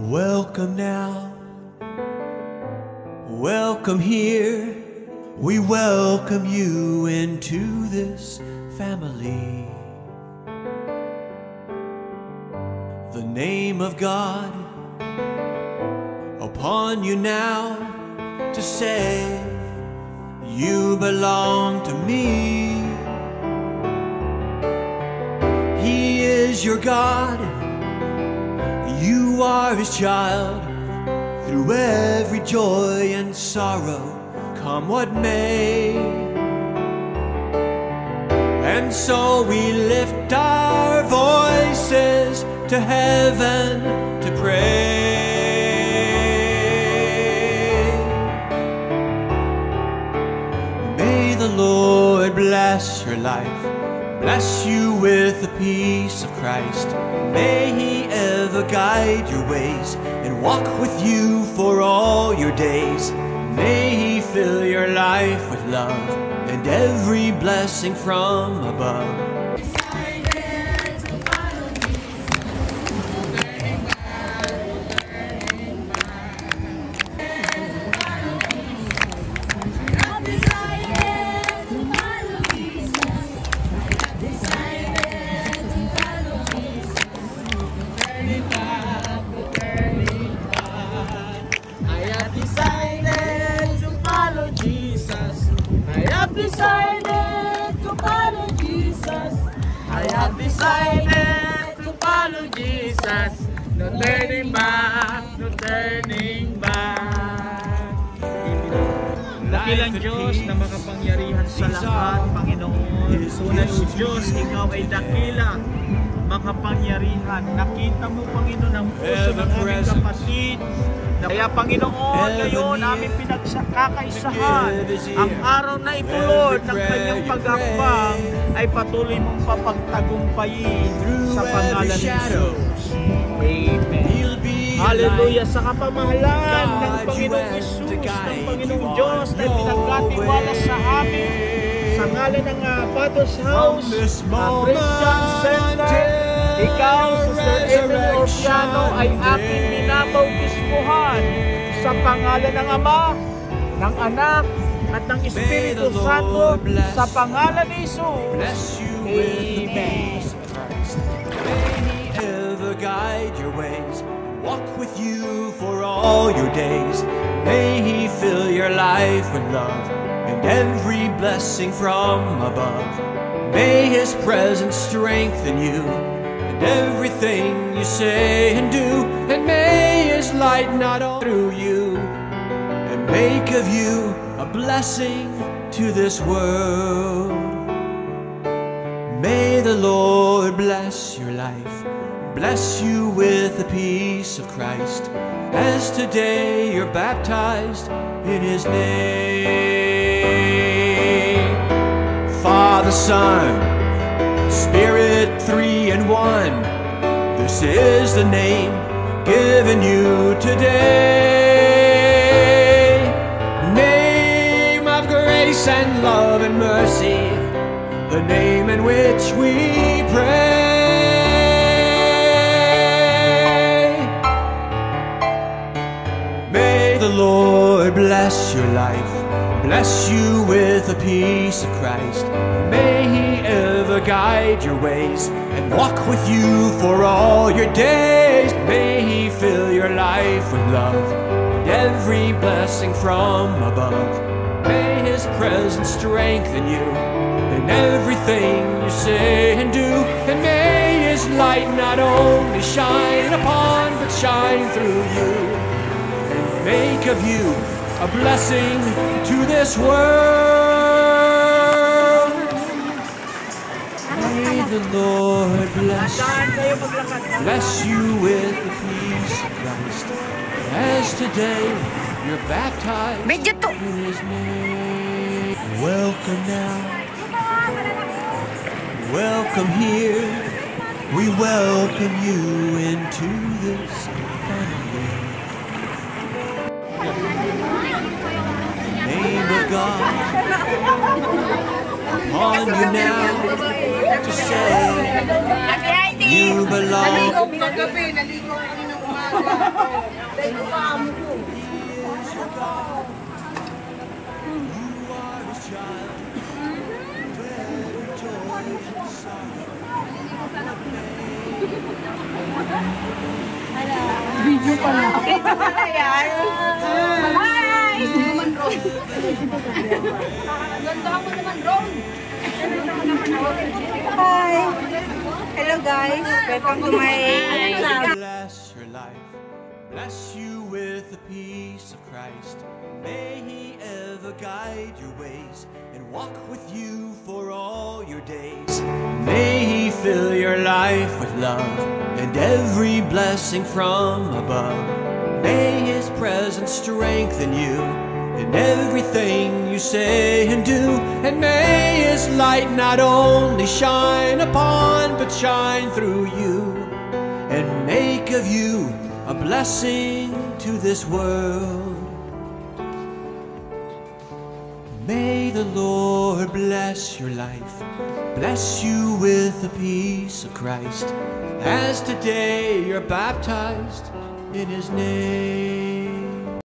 Welcome now, welcome here. We welcome you into this family. The name of God upon you now to say you belong to me. He is your God, you are His child. Through every joy and sorrow, come what may. And so we lift our voices to heaven to pray. May the Lord bless your life, bless you with the peace of Christ. May He ever guide your ways and walk with you for all your days. May He fill your life with love and every blessing from above. Decided to follow Jesus. I have decided to follow Jesus. No turning back, no turning back. Dakilang Diyos na makapangyarihan sa lahat, Panginoon. Tunay o Diyos, Ikaw ay dakila, makapangyarihan. Nakita mo, Panginoon, ang puso ng aming kapatid. Kaya Panginoon, ngayon aming pinagkakaisahan ang araw na ito, Lord, ng kanyang pag-akbang ay patuloy mong papagtagumpayin sa pangalan ni Jesus. Amen. Hallelujah. Sa kapamahalan ng Panginoong Jesus, ng Panginoong Diyos na pinagkatiwala sa amin, sa ngalan ng Father's House, Christian Center, Ikaw, Sister Emily Orsiano, ay aking minabautismuhan sa pangalan ng Ama, ng Anak, at ng Espiritu Santo, sa pangalan ni Jesus. Amen. May He ever guide your ways, walk with you for all your days. May He fill your life with love and every blessing from above. May His presence strengthen you and everything you say and do, and may His light not all through you and make of you a blessing to this world. May the Lord bless your life, bless you with the peace of Christ, as today you're baptized in His name. Father, Son, Spirit, three in one, this is the name given you today. Name of grace and love and mercy, the name in which we pray. May the Lord bless your life, bless you with the peace of Christ. May He ever guide your ways and walk with you for all your days. May He fill your life with love and every blessing from above. May His presence strengthen you in everything you say and do, and may His light not only shine upon but shine through you and make of you a blessing to this world. May the Lord bless you with the peace of Christ, as today you're baptized in His name. Welcome now, welcome here. We welcome you into this family. Name of God upon you now to say you belong. child, where joy and sorrow. Video pala. Hi! Naman Ron. Ganda ako naman Ron. Hi! Hello guys! Welcome to my... Bless your life, bless you with the peace of Christ. May He ever guide your ways and walk with you for all your days. May He fill your life with love and every blessing from above. May His presence strengthen you in everything you say and do. And may His light not only shine upon, but shine through you and make of you a blessing to this world. May the Lord bless your life, bless you with the peace of Christ, as today you're baptized in His name.